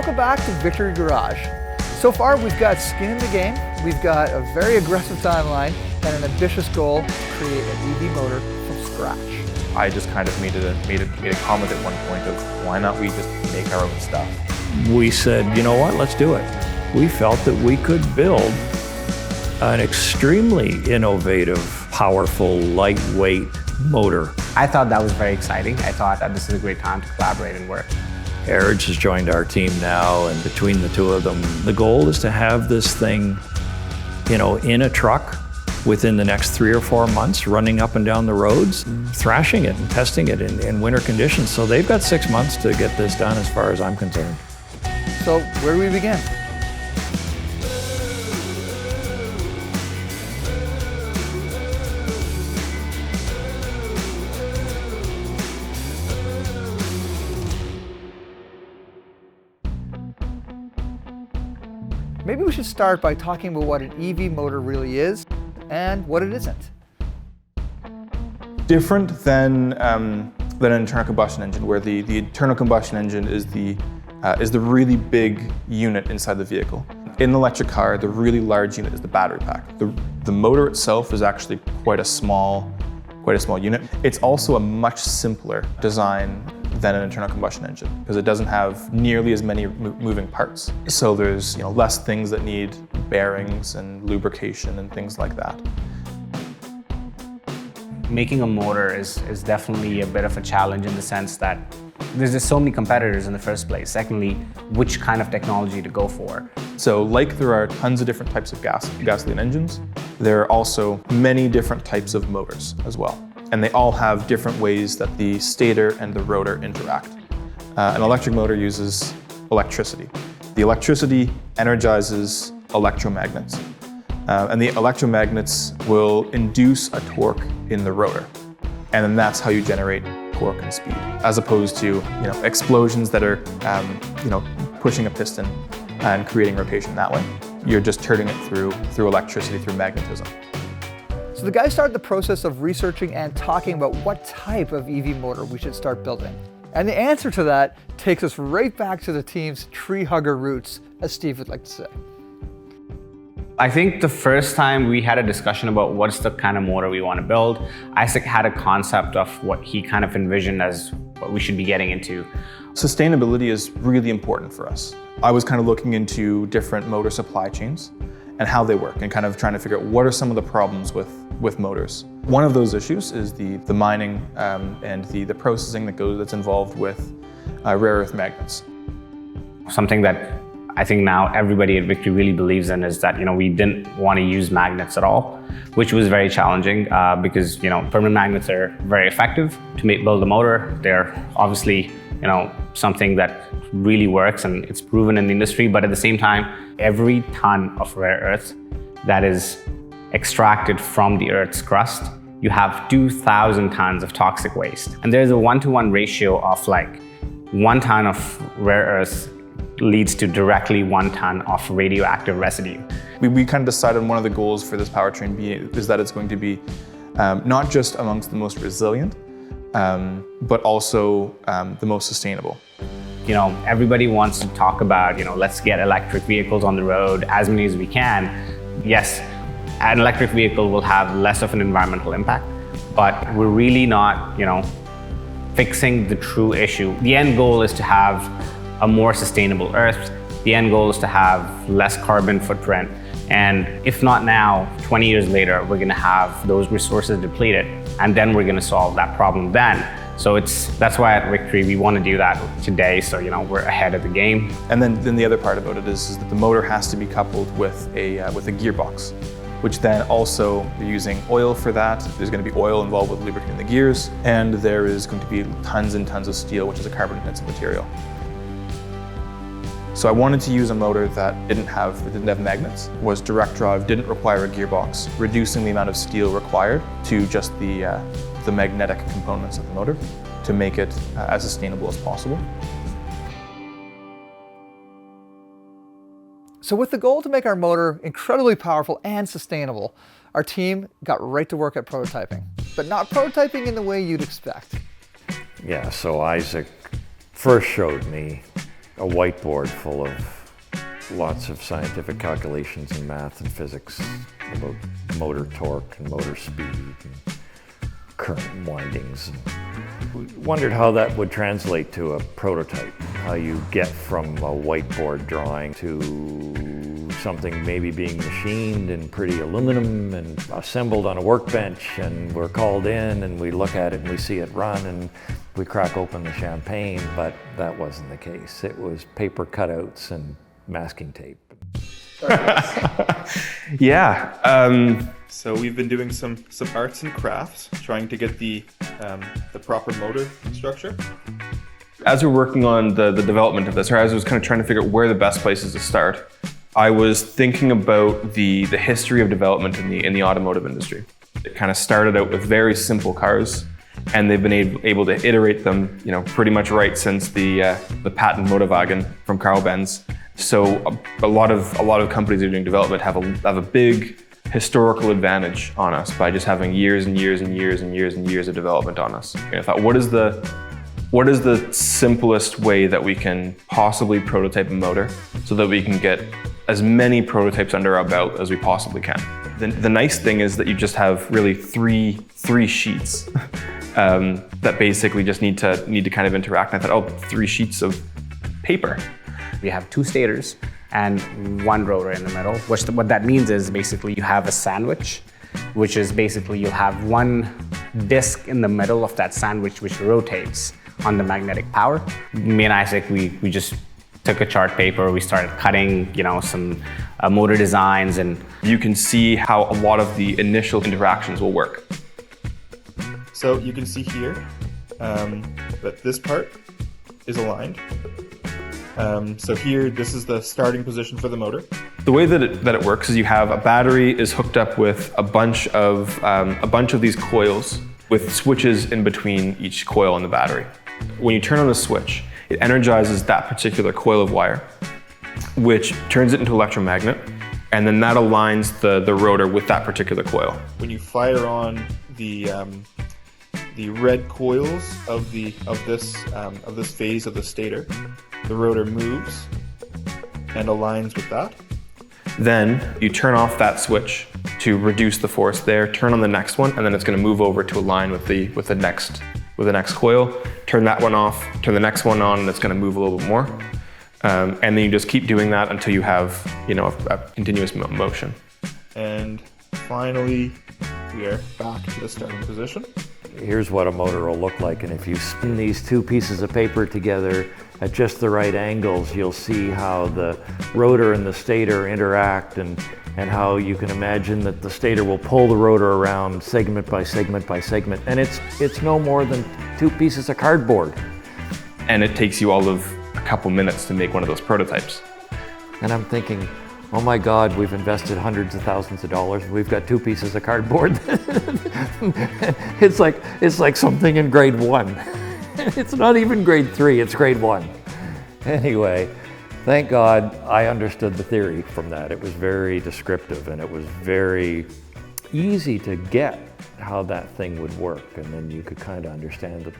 welcome back to Victory Garage. So far, we've got skin in the game, we've got a very aggressive timeline, and an ambitious goal to create an EV motor from scratch. I just kind of made a comment at one point of why not we just make our own stuff. We said, you know what, let's do it. We felt that we could build an extremely innovative, powerful, lightweight motor. I thought that was very exciting. I thought that this is a great time to collaborate and work. Erge has joined our team now, and between the two of them, the goal is to have this thing, in a truck within the next 3 or 4 months, running up and down the roads, thrashing it and testing it in winter conditions. So they've got 6 months to get this done as far as I'm concerned. So where do we begin? Maybe we should start by talking about what an EV motor really is and what it isn't. Different than an internal combustion engine, where the internal combustion engine is the really big unit inside the vehicle. In an electric car, the really large unit is the battery pack. The motor itself is actually quite a small unit. It's also a much simpler design than an internal combustion engine because it doesn't have nearly as many moving parts. So there's less things that need bearings and lubrication and things like that. Making a motor is definitely a bit of a challenge in the sense that there's just so many competitors in the first place. Secondly, which kind of technology to go for. So like there are tons of different types of gasoline engines, there are also many different types of motors as well. And they all have different ways that the stator and the rotor interact. An electric motor uses electricity. The electricity energizes electromagnets. And the electromagnets will induce a torque in the rotor. And then that's how you generate torque and speed, as opposed to explosions that are pushing a piston and creating rotation that way. You're just turning it through electricity, through magnetism. So the guys started the process of researching and talking about what type of EV motor we should start building. And the answer to that takes us right back to the team's tree hugger roots, as Steve would like to say. I think the first time we had a discussion about what's the kind of motor we want to build, Isaac had a concept of what he kind of envisioned as what we should be getting into. Sustainability is really important for us. I was kind of looking into different motor supply chains and how they work and kind of trying to figure out what are some of the problems with motors. One of those issues is the mining and the processing that's involved with rare earth magnets. Something that I think now everybody at Victory really believes in is that we didn't want to use magnets at all, which was very challenging because permanent magnets are very effective to build a motor. They're obviously something that really works and it's proven in the industry, but at the same time, every ton of rare earth that is extracted from the Earth's crust, you have 2,000 tons of toxic waste. And there's a 1-to-1 ratio of 1 ton of rare earth leads to directly 1 ton of radioactive residue. We kind of decided one of the goals for this powertrain is that it's going to be not just amongst the most resilient, but also the most sustainable. Everybody wants to talk about, let's get electric vehicles on the road, as many as we can. Yes, an electric vehicle will have less of an environmental impact, but we're really not, fixing the true issue. The end goal is to have a more sustainable Earth. The end goal is to have less carbon footprint. And if not now, 20 years later, we're gonna have those resources depleted, and then we're gonna solve that problem then. So that's why at Victory we want to do that today, so we're ahead of the game. And then the other part about it is that the motor has to be coupled with a gearbox, which then also we're using oil for that. There's going to be oil involved with lubricating the gears, and there is going to be tons and tons of steel, which is a carbon-intensive material. So I wanted to use a motor that didn't have magnets, was direct drive, didn't require a gearbox, reducing the amount of steel required to just the magnetic components of the motor to make it as sustainable as possible. So with the goal to make our motor incredibly powerful and sustainable, our team got right to work at prototyping, but not prototyping in the way you'd expect. Yeah, so Isaac first showed me a whiteboard full of lots of scientific calculations in math and physics about motor torque and motor speed and current windings. We wondered how that would translate to a prototype, how you get from a whiteboard drawing to something maybe being machined in pretty aluminum and assembled on a workbench, and we're called in and we look at it and we see it run and we crack open the champagne, but that wasn't the case. It was paper cutouts and masking tape. Yeah. So we've been doing some arts and crafts, trying to get the proper motor structure. As we're working on the development of this, or as I was kind of trying to figure out where the best places to start, I was thinking about the history of development in the automotive industry. It kind of started out with very simple cars, and they've been able to iterate them, pretty much right since the patent Motorwagen from Carl Benz. So a lot of companies that are doing development have a big historical advantage on us by just having years and years and years and years and years of development on us. And I thought, what is the simplest way that we can possibly prototype a motor so that we can get as many prototypes under our belt as we possibly can? The nice thing is that you just have really three sheets that basically just need to kind of interact. And I thought, 3 sheets of paper. We have 2 stators and 1 rotor in the middle. What that means is basically you have a sandwich, which is basically you have 1 disc in the middle of that sandwich which rotates on the magnetic power. Me and Isaac, we just took a chart paper, we started cutting, some motor designs, and you can see how a lot of the initial interactions will work. So you can see here that this part is aligned. So here, this is the starting position for the motor. The way that it works is you have a battery is hooked up with a bunch of these coils with switches in between each coil in the battery. When you turn on the switch, it energizes that particular coil of wire, which turns it into an electromagnet, and then that aligns the rotor with that particular coil. When you fire on the red coils of this phase of the stator, the rotor moves and aligns with that. Then you turn off that switch to reduce the force there, turn on the next one, and then it's going to move over to align with the next coil. Turn that one off, turn the next one on, and it's going to move a little bit more. And then you just keep doing that until you have a continuous motion. And finally, we are back to the starting position. Here's what a motor will look like, and if you spin these 2 pieces of paper together at just the right angles, you'll see how the rotor and the stator interact, and how you can imagine that the stator will pull the rotor around segment by segment by segment, and it's no more than 2 pieces of cardboard. And it takes you all of a couple minutes to make one of those prototypes. And I'm thinking, oh my God, we've invested hundreds of thousands of dollars. We've got 2 pieces of cardboard. It's like something in grade 1. It's not even grade 3, it's grade 1. Anyway, thank God I understood the theory from that. It was very descriptive, and it was very easy to get how that thing would work. And then you could kind of understand that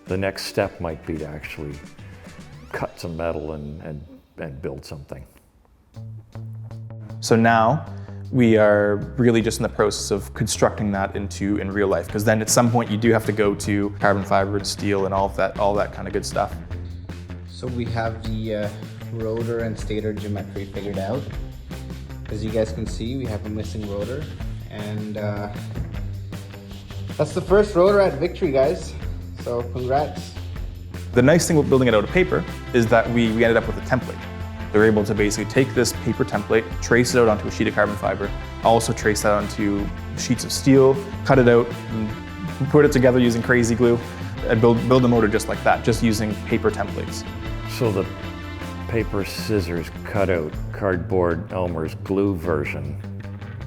the next step might be to actually cut some metal and build something. So now we are really just in the process of constructing that in real life, because then at some point you do have to go to carbon fiber and steel and all that kind of good stuff. So we have the rotor and stator geometry figured out. As you guys can see, we have a missing rotor, and that's the first rotor at Victory, guys. So congrats. The nice thing with building it out of paper is that we ended up with a template. They're able to basically take this paper template, trace it out onto a sheet of carbon fiber, also trace that onto sheets of steel, cut it out, and put it together using crazy glue, and build a motor just like that, just using paper templates. So the paper scissors cutout cardboard Elmer's glue version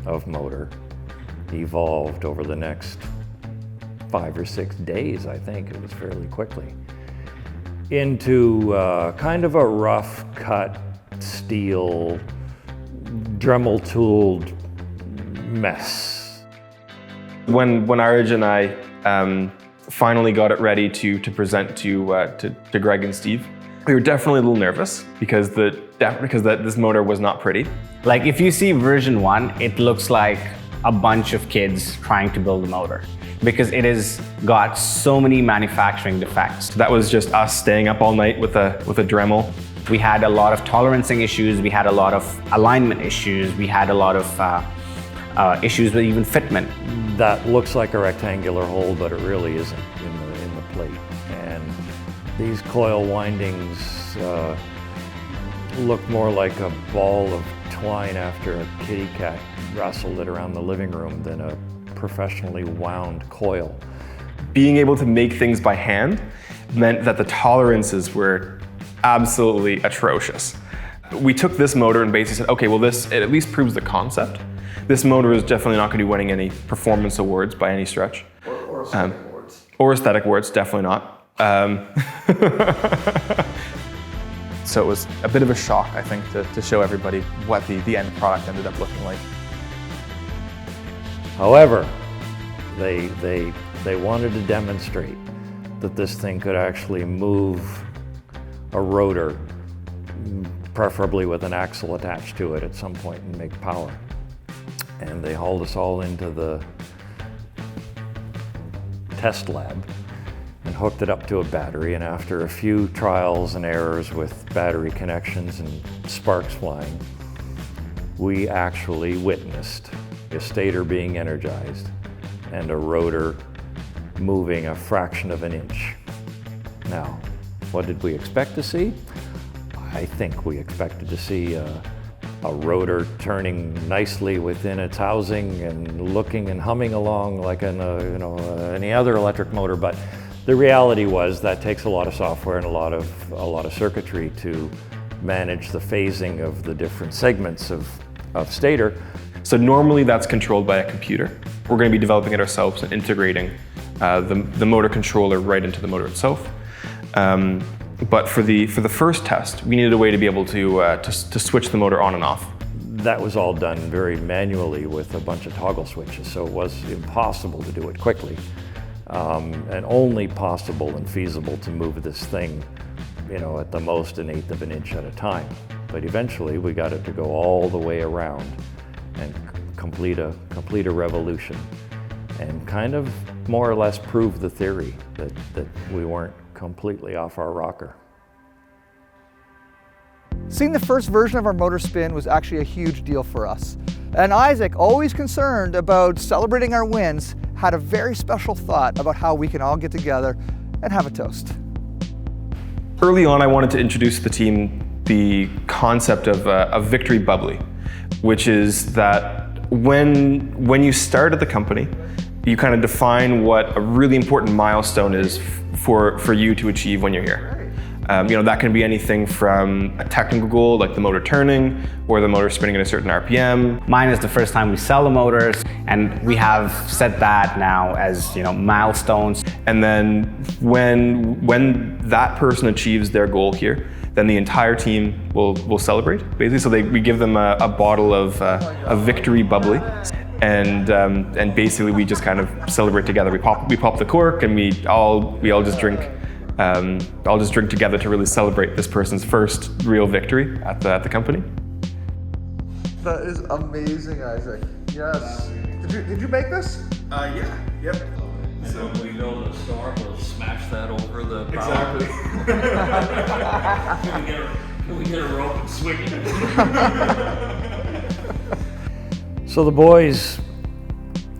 of motor evolved over the next 5 or 6 days, I think. It was fairly quickly, into kind of a rough cut steel Dremel tooled mess. When Arj and I finally got it ready to present to Greg and Steve, We were definitely a little nervous because this motor was not pretty. Like if you see version 1, it looks like a bunch of kids trying to build a motor because it has got so many manufacturing defects. That was just us staying up all night with a Dremel. We had a lot of tolerancing issues, we had a lot of alignment issues, we had a lot of issues with even fitment. That looks like a rectangular hole, but it really isn't in the plate. And these coil windings look more like a ball of twine after a kitty cat wrestled it around the living room than a professionally wound coil. Being able to make things by hand meant that the tolerances were absolutely atrocious. We took this motor and basically said, okay, well it at least proves the concept. This motor is definitely not going to be winning any performance awards by any stretch. Or aesthetic awards. Or aesthetic awards, definitely not. So it was a bit of a shock, I think, to show everybody what the end product ended up looking like. However, they wanted to demonstrate that this thing could actually move a rotor, preferably with an axle attached to it at some point, and make power. And they hauled us all into the test lab and hooked it up to a battery, and after a few trials and errors with battery connections and sparks flying, we actually witnessed a stator being energized and a rotor moving a fraction of an inch. Now, what did we expect to see? I think we expected to see a rotor turning nicely within its housing and looking and humming along like any other electric motor, but the reality was that takes a lot of software and a lot of circuitry to manage the phasing of the different segments of stator. So normally that's controlled by a computer. We're going to be developing it ourselves and integrating the motor controller right into the motor itself. But for the first test, we needed a way to be able to switch the motor on and off. That was all done very manually with a bunch of toggle switches, so it was impossible to do it quickly. And only possible and feasible to move this thing, at the most 1/8 of an inch at a time. But eventually we got it to go all the way around and complete a revolution, and kind of more or less prove the theory that we weren't completely off our rocker. Seeing the first version of our motor spin was actually a huge deal for us. And Isaac, always concerned about celebrating our wins, had a very special thought about how we can all get together and have a toast. Early on, I wanted to introduce to the team the concept of a victory bubbly, which is that when you start at the company, you kind of define what a really important milestone is for you to achieve when you're here. That can be anything from a technical goal like the motor turning or the motor spinning at a certain RPM. Mine is the first time we sell the motors, and we have set that now as milestones. And then when that person achieves their goal here, then the entire team will celebrate, basically. So we give them a bottle of victory bubbly, and basically we just kind of celebrate together. We pop the cork, and we all just drink. I'll just drink together to really celebrate this person's first real victory at the company. That is amazing, Isaac. Yes. Did you make this? Yeah. Yep. So when we build a storm, we'll smash that over the power. Exactly. Can we get a rope and swing it? So the boys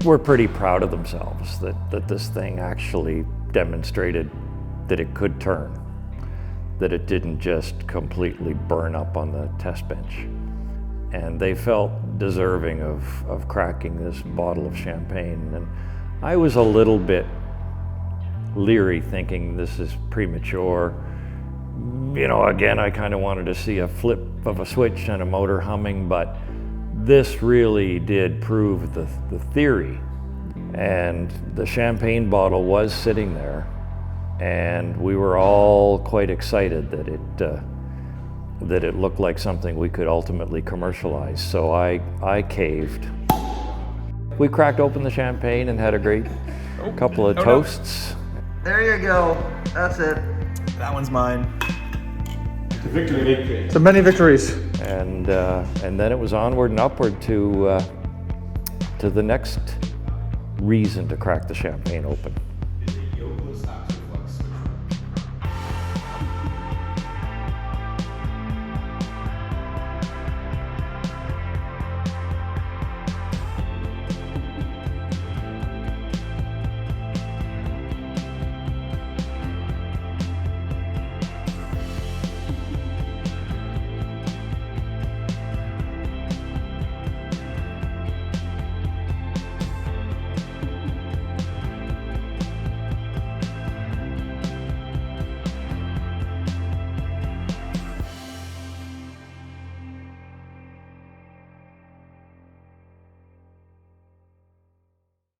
were pretty proud of themselves that this thing actually demonstrated that it could turn, that it didn't just completely burn up on the test bench. And they felt deserving of cracking this bottle of champagne. And I was a little bit leery, thinking this is premature. Again, I kind of wanted to see a flip of a switch and a motor humming, but this really did prove the theory. And the champagne bottle was sitting there, and we were all quite excited that it looked like something we could ultimately commercialize. So I caved. We cracked open the champagne and had a great couple of toasts. There you go. That's it. That one's mine. So many victories. And then it was onward and upward to the next reason to crack the champagne open.